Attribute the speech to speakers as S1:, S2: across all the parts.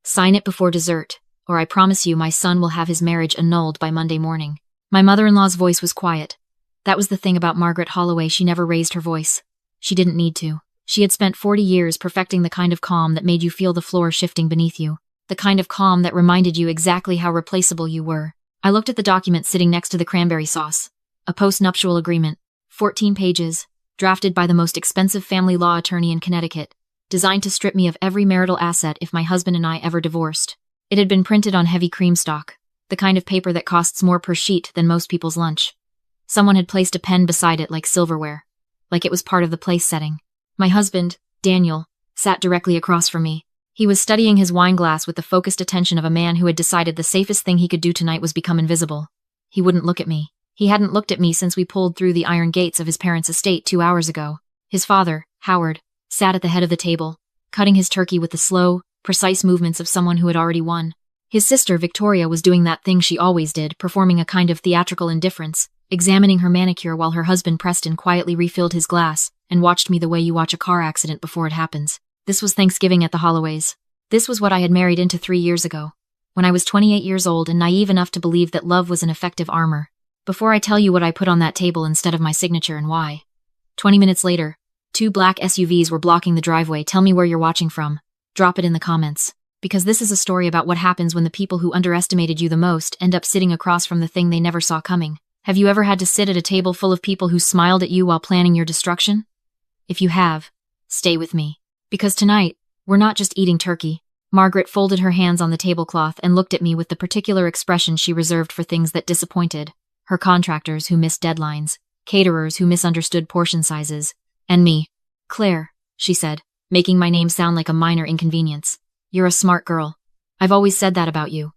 S1: Sign it before dessert, or I promise you my son will have his marriage annulled by Monday morning. My mother-in-law's voice was quiet. That was the thing about Margaret Holloway, she never raised her voice. She didn't need to. She had spent 40 years perfecting the kind of calm that made you feel the floor shifting beneath you. The kind of calm that reminded you exactly how replaceable you were. I looked at the document sitting next to the cranberry sauce. A postnuptial agreement. 14 pages. Drafted by the most expensive family law attorney in Connecticut. Designed to strip me of every marital asset if my husband and I ever divorced. It had been printed on heavy cream stock. The kind of paper that costs more per sheet than most people's lunch. Someone had placed a pen beside it like silverware. Like it was part of the place setting. My husband, Daniel, sat directly across from me. He was studying his wine glass with the focused attention of a man who had decided the safest thing he could do tonight was become invisible. He wouldn't look at me. He hadn't looked at me since we pulled through the iron gates of his parents' estate 2 hours ago. His father, Howard, sat at the head of the table, cutting his turkey with the slow, precise movements of someone who had already won. His sister, Victoria, was doing that thing she always did, performing a kind of theatrical indifference, examining her manicure while her husband Preston quietly refilled his glass and watched me the way you watch a car accident before it happens. This was Thanksgiving at the Holloways. This was what I had married into 3 years ago, when I was 28 years old and naive enough to believe that love was an effective armor. Before I tell you what I put on that table instead of my signature and why. 20 minutes later, 2 black SUVs were blocking the driveway. Tell me where you're watching from. Drop it in the comments. Because this is a story about what happens when the people who underestimated you the most end up sitting across from the thing they never saw coming. Have you ever had to sit at a table full of people who smiled at you while planning your destruction? If you have, stay with me. Because tonight, we're not just eating turkey. Margaret folded her hands on the tablecloth and looked at me with the particular expression she reserved for things that disappointed. Her contractors who missed deadlines, caterers who misunderstood portion sizes, and me. Claire, she said, making my name sound like a minor inconvenience. You're a smart girl. I've always said that about you.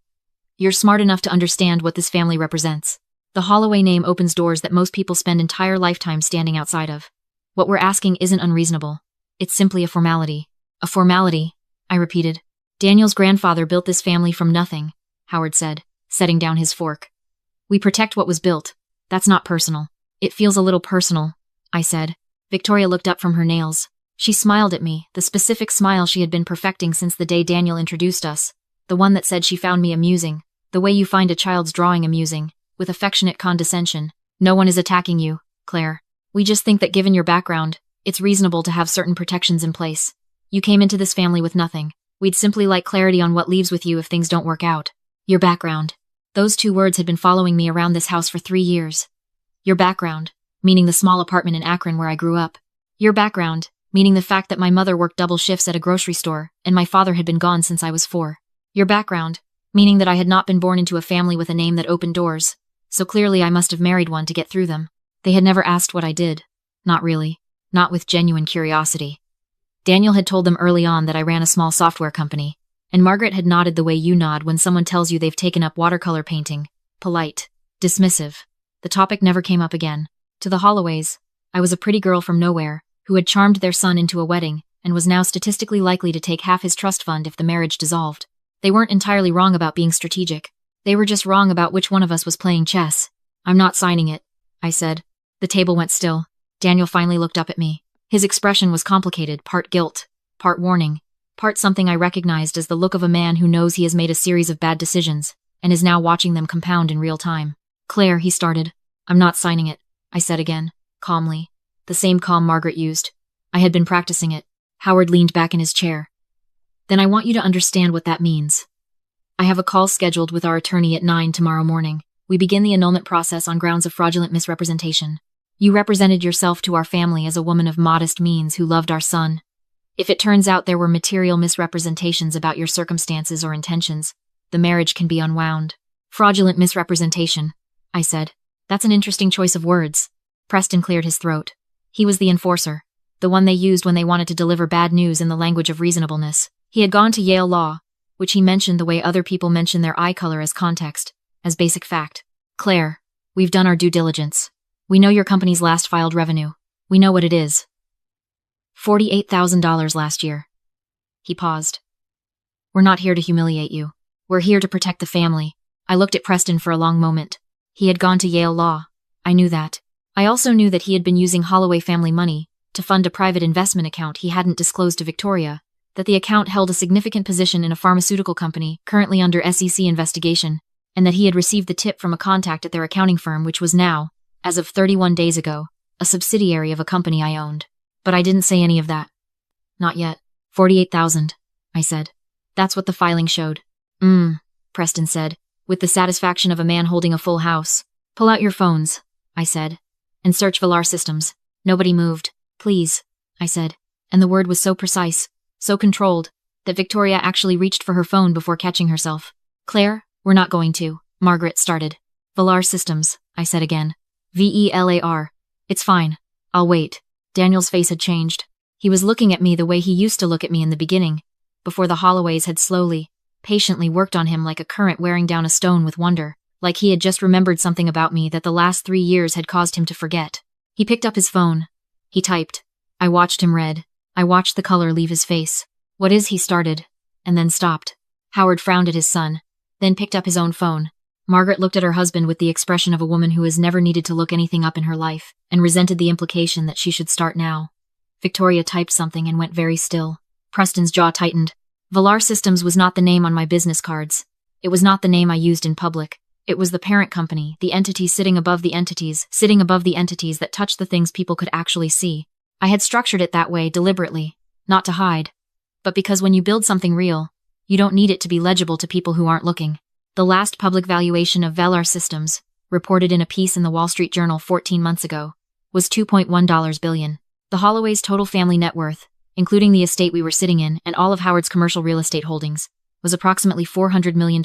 S1: You're smart enough to understand what this family represents. The Holloway name opens doors that most people spend entire lifetimes standing outside of. What we're asking isn't unreasonable. It's simply a formality. A formality, I repeated. Daniel's grandfather built this family from nothing, Howard said, setting down his fork. We protect what was built. That's not personal. It feels a little personal, I said. Victoria looked up from her nails. She smiled at me, the specific smile she had been perfecting since the day Daniel introduced us. The one that said she found me amusing, the way you find a child's drawing amusing, with affectionate condescension. No one is attacking you, Claire. We just think that given your background, it's reasonable to have certain protections in place. You came into this family with nothing. We'd simply like clarity on what leaves with you if things don't work out. Your background. Those 2 words had been following me around this house for 3 years. Your background, meaning the small apartment in Akron where I grew up. Your background, meaning the fact that my mother worked double shifts at a grocery store and my father had been gone since I was 4. Your background, meaning that I had not been born into a family with a name that opened doors, so clearly I must have married one to get through them. They had never asked what I did. Not really. Not with genuine curiosity. Daniel had told them early on that I ran a small software company, and Margaret had nodded the way you nod when someone tells you they've taken up watercolor painting. Polite. Dismissive. The topic never came up again. To the Holloways, I was a pretty girl from nowhere, who had charmed their son into a wedding, and was now statistically likely to take half his trust fund if the marriage dissolved. They weren't entirely wrong about being strategic. They were just wrong about which one of us was playing chess. I'm not signing it, I said. The table went still. Daniel finally looked up at me. His expression was complicated, part guilt, part warning, part something I recognized as the look of a man who knows he has made a series of bad decisions, and is now watching them compound in real time. Claire, he started. I'm not signing it, I said again, calmly. The same calm Margaret used. I had been practicing it. Howard leaned back in his chair. Then I want you to understand what that means. I have a call scheduled with our attorney at 9 tomorrow morning. We begin the annulment process on grounds of fraudulent misrepresentation. You represented yourself to our family as a woman of modest means who loved our son. If it turns out there were material misrepresentations about your circumstances or intentions, the marriage can be unwound. Fraudulent misrepresentation, I said. That's an interesting choice of words. Preston cleared his throat. He was the enforcer, the one they used when they wanted to deliver bad news in the language of reasonableness. He had gone to Yale Law, which he mentioned the way other people mention their eye color as context, as basic fact. Claire, we've done our due diligence. We know your company's last filed revenue. We know what it is. $48,000 last year. He paused. We're not here to humiliate you. We're here to protect the family. I looked at Preston for a long moment. He had gone to Yale Law. I knew that. I also knew that he had been using Holloway family money to fund a private investment account he hadn't disclosed to Victoria, that the account held a significant position in a pharmaceutical company currently under SEC investigation, and that he had received the tip from a contact at their accounting firm which was now, as of 31 days ago, a subsidiary of a company I owned. But I didn't say any of that. Not yet. 48,000, I said. That's what the filing showed. Preston said, with the satisfaction of a man holding a full house. Pull out your phones, I said, and search Velar Systems. Nobody moved. Please, I said, and the word was so precise, so controlled, that Victoria actually reached for her phone before catching herself. Claire, we're not going to, Margaret started. Velar Systems, I said again. VELAR. It's fine. I'll wait. Daniel's face had changed. He was looking at me the way he used to look at me in the beginning, before the Holloways had slowly, patiently worked on him like a current wearing down a stone with wonder, like he had just remembered something about me that the last 3 years had caused him to forget. He picked up his phone. He typed. I watched him read. I watched the color leave his face. What is he started, and then stopped. Howard frowned at his son, then picked up his own phone. Margaret looked at her husband with the expression of a woman who has never needed to look anything up in her life, and resented the implication that she should start now. Victoria typed something and went very still. Preston's jaw tightened. Velar Systems was not the name on my business cards. It was not the name I used in public. It was the parent company, the entity sitting above the entities that touched the things people could actually see. I had structured it that way deliberately, not to hide, but because when you build something real, you don't need it to be legible to people who aren't looking. The last public valuation of Velar Systems, reported in a piece in the Wall Street Journal 14 months ago, was $2.1 billion. The Holloway's total family net worth, including the estate we were sitting in and all of Howard's commercial real estate holdings, was approximately $400 million.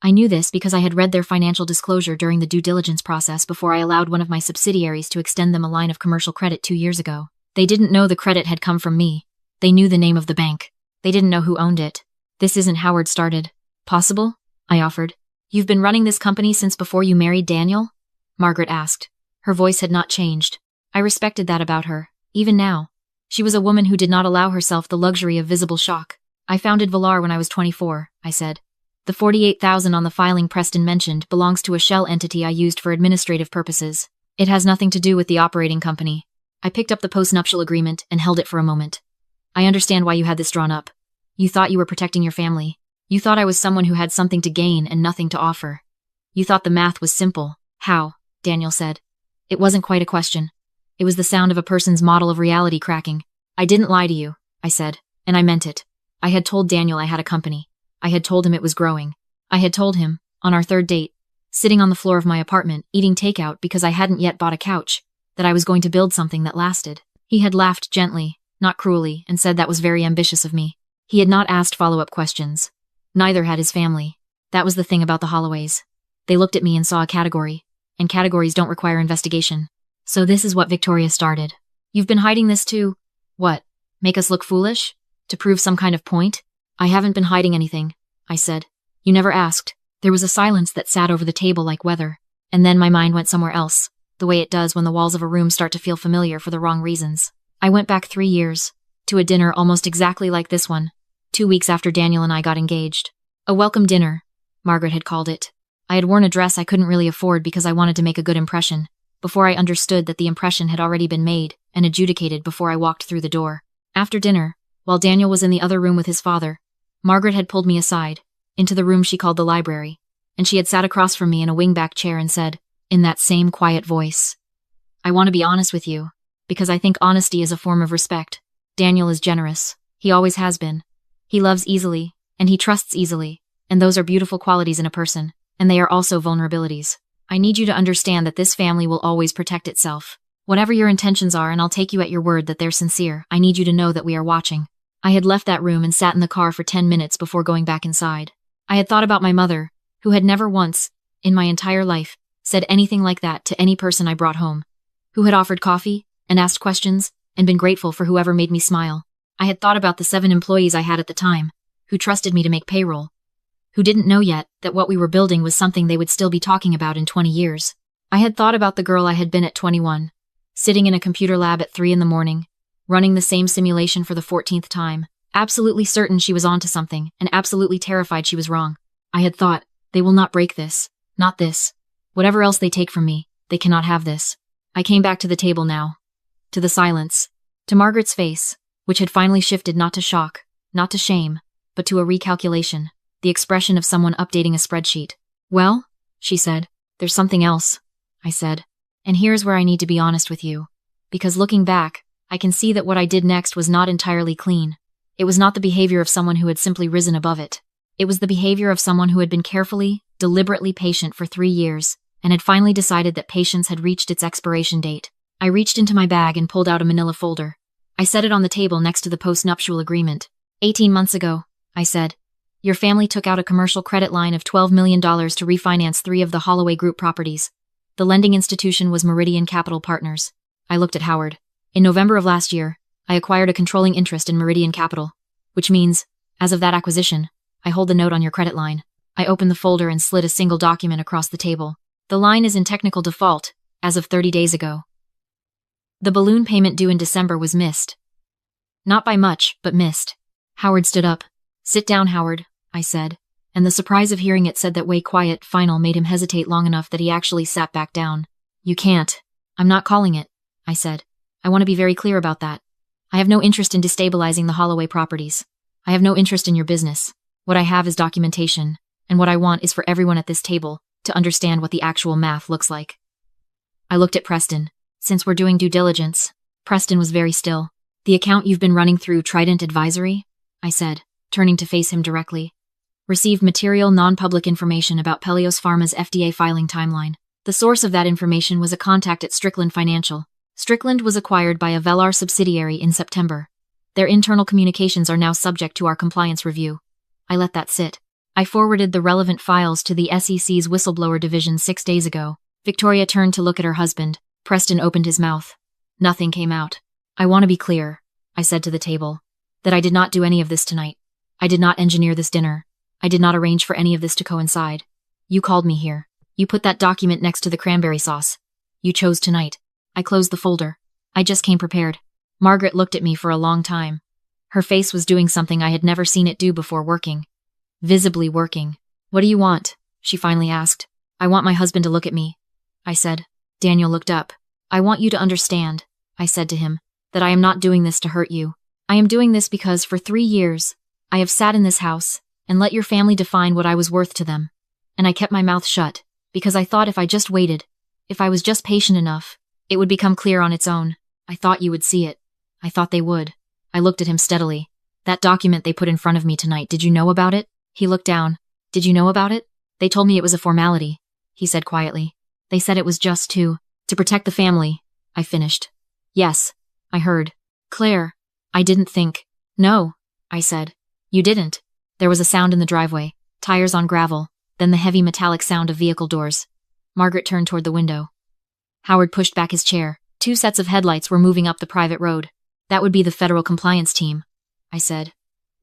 S1: I knew this because I had read their financial disclosure during the due diligence process before I allowed one of my subsidiaries to extend them a line of commercial credit 2 years ago. They didn't know the credit had come from me. They knew the name of the bank. They didn't know who owned it. This isn't Howard started. Possible? I offered. You've been running this company since before you married Daniel? Margaret asked. Her voice had not changed. I respected that about her, even now. She was a woman who did not allow herself the luxury of visible shock. I founded Velar when I was 24, I said. The 48,000 on the filing Preston mentioned belongs to a shell entity I used for administrative purposes. It has nothing to do with the operating company. I picked up the postnuptial agreement and held it for a moment. I understand why you had this drawn up. You thought you were protecting your family. You thought I was someone who had something to gain and nothing to offer. You thought the math was simple. How? Daniel said. It wasn't quite a question. It was the sound of a person's model of reality cracking. I didn't lie to you, I said, and I meant it. I had told Daniel I had a company. I had told him it was growing. I had told him, on our third date, sitting on the floor of my apartment, eating takeout because I hadn't yet bought a couch, that I was going to build something that lasted. He had laughed gently, not cruelly, and said that was very ambitious of me. He had not asked follow-up questions. Neither had his family. That was the thing about the Holloways. They looked at me and saw a category, and categories don't require investigation. So this is what Victoria started. You've been hiding this to, what, make us look foolish? To prove some kind of point? I haven't been hiding anything, I said. You never asked. There was a silence that sat over the table like weather, and then my mind went somewhere else, the way it does when the walls of a room start to feel familiar for the wrong reasons. I went back 3 years, to a dinner almost exactly like this one, 2 weeks after Daniel and I got engaged. A welcome dinner, Margaret had called it. I had worn a dress I couldn't really afford because I wanted to make a good impression, before I understood that the impression had already been made and adjudicated before I walked through the door. After dinner, while Daniel was in the other room with his father, Margaret had pulled me aside, into the room she called the library, and she had sat across from me in a wingback chair and said, in that same quiet voice, I want to be honest with you, because I think honesty is a form of respect. Daniel is generous. He always has been. He loves easily, and he trusts easily, and those are beautiful qualities in a person, and they are also vulnerabilities. I need you to understand that this family will always protect itself. Whatever your intentions are, and I'll take you at your word that they're sincere, I need you to know that we are watching. I had left that room and sat in the car for 10 minutes before going back inside. I had thought about my mother, who had never once, in my entire life, said anything like that to any person I brought home, who had offered coffee, and asked questions, and been grateful for whoever made me smile. I had thought about the 7 employees I had at the time, who trusted me to make payroll, who didn't know yet that what we were building was something they would still be talking about in 20 years. I had thought about the girl I had been at 21, sitting in a computer lab at 3 in the morning, running the same simulation for the 14th time, absolutely certain she was onto something, and absolutely terrified she was wrong. I had thought, they will not break this, not this. Whatever else they take from me, they cannot have this. I came back to the table now, to the silence, to Margaret's face, which had finally shifted not to shock, not to shame, but to a recalculation, the expression of someone updating a spreadsheet. Well, she said, there's something else, I said. And here's where I need to be honest with you. Because looking back, I can see that what I did next was not entirely clean. It was not the behavior of someone who had simply risen above it. It was the behavior of someone who had been carefully, deliberately patient for 3 years, and had finally decided that patience had reached its expiration date. I reached into my bag and pulled out a manila folder. I set it on the table next to the postnuptial agreement. 18 months ago, I said, your family took out a commercial credit line of $12 million to refinance 3 of the Holloway Group properties. The lending institution was Meridian Capital Partners. I looked at Howard. In November of last year, I acquired a controlling interest in Meridian Capital, which means, as of that acquisition, I hold the note on your credit line. I opened the folder and slid a single document across the table. The line is in technical default, as of 30 days ago. The balloon payment due in December was missed. Not by much, but missed. Howard stood up. Sit down, Howard, I said, and the surprise of hearing it said that way quiet, final made him hesitate long enough that he actually sat back down. You can't. I'm not calling it, I said. I want to be very clear about that. I have no interest in destabilizing the Holloway properties. I have no interest in your business. What I have is documentation, and what I want is for everyone at this table to understand what the actual math looks like. I looked at Preston. Since we're doing due diligence, Preston was very still. The account you've been running through Trident Advisory? I said, turning to face him directly. Received material non-public information about Pelios Pharma's FDA filing timeline. The source of that information was a contact at Strickland Financial. Strickland was acquired by a Velar subsidiary in September. Their internal communications are now subject to our compliance review. I let that sit. I forwarded the relevant files to the SEC's whistleblower division 6 days ago. Victoria turned to look at her husband. Preston opened his mouth. Nothing came out. I want to be clear, I said to the table, that I did not do any of this tonight. I did not engineer this dinner. I did not arrange for any of this to coincide. You called me here. You put that document next to the cranberry sauce. You chose tonight. I closed the folder. I just came prepared. Margaret looked at me for a long time. Her face was doing something I had never seen it do before, working. Visibly working. What do you want? She finally asked. I want my husband to look at me, I said. Daniel looked up. I want you to understand, I said to him, that I am not doing this to hurt you. I am doing this because for 3 years, I have sat in this house and let your family define what I was worth to them. And I kept my mouth shut, because I thought if I just waited, if I was just patient enough, it would become clear on its own. I thought you would see it. I thought they would. I looked at him steadily. That document they put in front of me tonight, did you know about it? He looked down. Did you know about it? They told me it was a formality, he said quietly. They said it was just to protect the family, I finished. Yes, I heard. Claire, I didn't think. No, I said. You didn't. There was a sound in the driveway, tires on gravel, then the heavy metallic sound of vehicle doors. Margaret turned toward the window. Howard pushed back his chair. 2 sets of headlights were moving up the private road. That would be the federal compliance team, I said.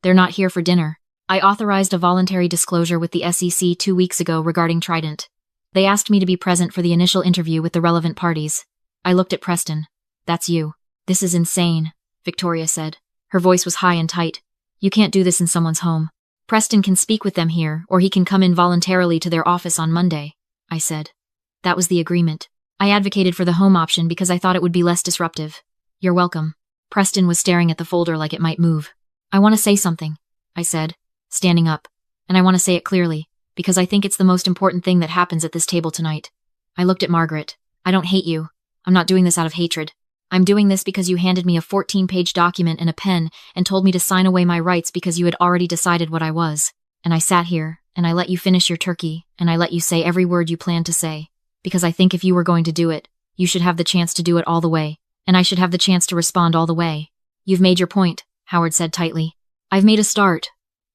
S1: They're not here for dinner. I authorized a voluntary disclosure with the SEC 2 weeks ago regarding Trident. They asked me to be present for the initial interview with the relevant parties. I looked at Preston. That's you. This is insane, Victoria said. Her voice was high and tight. You can't do this in someone's home. Preston can speak with them here, or he can come in voluntarily to their office on Monday, I said. That was the agreement. I advocated for the home option because I thought it would be less disruptive. You're welcome. Preston was staring at the folder like it might move. I want to say something, I said, standing up. And I want to say it clearly, because I think it's the most important thing that happens at this table tonight. I looked at Margaret. I don't hate you. I'm not doing this out of hatred. I'm doing this because you handed me a 14-page document and a pen and told me to sign away my rights because you had already decided what I was. And I sat here, and I let you finish your turkey, and I let you say every word you planned to say. Because I think if you were going to do it, you should have the chance to do it all the way, and I should have the chance to respond all the way. You've made your point, Howard said tightly. I've made a start,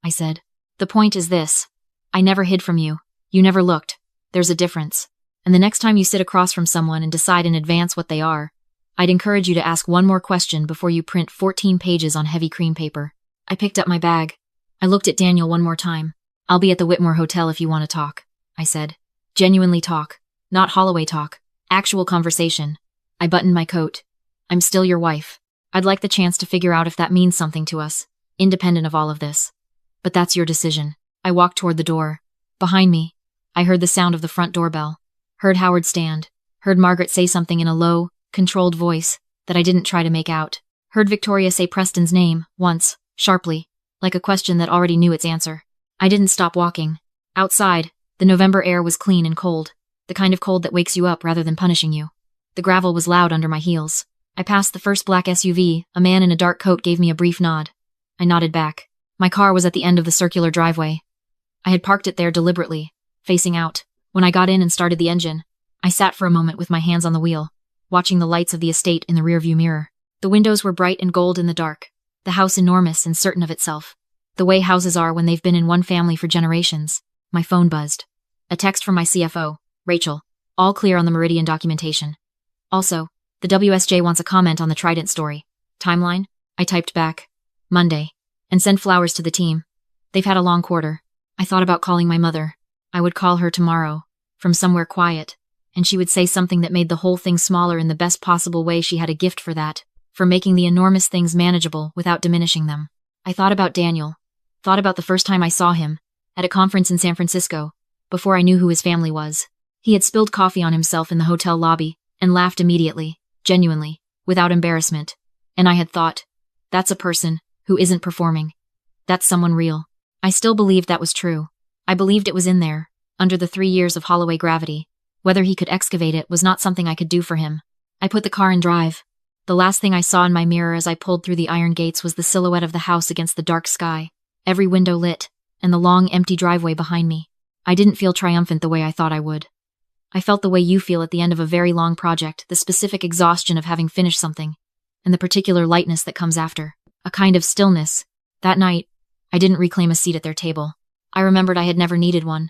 S1: I said. The point is this. I never hid from you. You never looked. There's a difference. And the next time you sit across from someone and decide in advance what they are, I'd encourage you to ask one more question before you print 14 pages on heavy cream paper. I picked up my bag. I looked at Daniel one more time. I'll be at the Whitmore Hotel if you want to talk, I said. Genuinely talk. Not Holloway talk. Actual conversation. I buttoned my coat. I'm still your wife. I'd like the chance to figure out if that means something to us, independent of all of this. But that's your decision. I walked toward the door. Behind me, I heard the sound of the front doorbell. Heard Howard stand. Heard Margaret say something in a low, controlled voice that I didn't try to make out. Heard Victoria say Preston's name, once, sharply. like a question that already knew its answer. I didn't stop walking. Outside, the November air was clean and cold, the kind of cold that wakes you up rather than punishing you. The gravel was loud under my heels. I passed the first black SUV. A man in a dark coat gave me a brief nod. I nodded back. My car was at the end of the circular driveway. I had parked it there deliberately, facing out. When I got in and started the engine, I sat for a moment with my hands on the wheel, watching the lights of the estate in the rearview mirror. The windows were bright and gold in the dark, the house enormous and certain of itself. The way houses are when they've been in one family for generations. My phone buzzed. A text from my CFO, Rachel. All clear on the Meridian documentation. Also, the WSJ wants a comment on the Trident story. Timeline? I typed back. Monday. And send flowers to the team. They've had a long quarter. I thought about calling my mother. I would call her tomorrow, from somewhere quiet, and she would say something that made the whole thing smaller in the best possible way. She had a gift for that, for making the enormous things manageable without diminishing them. I thought about Daniel. Thought about the first time I saw him, at a conference in San Francisco, before I knew who his family was. He had spilled coffee on himself in the hotel lobby, and laughed immediately, genuinely, without embarrassment. And I had thought, that's a person who isn't performing. That's someone real. I still believed that was true. I believed it was in there, under the 3 years of Holloway gravity. Whether he could excavate it was not something I could do for him. I put the car in drive. The last thing I saw in my mirror as I pulled through the iron gates was the silhouette of the house against the dark sky, every window lit, and the long, empty driveway behind me. I didn't feel triumphant the way I thought I would. I felt the way you feel at the end of a very long project, the specific exhaustion of having finished something, and the particular lightness that comes after. A kind of stillness. That night, I didn't reclaim a seat at their table. I remembered I had never needed one.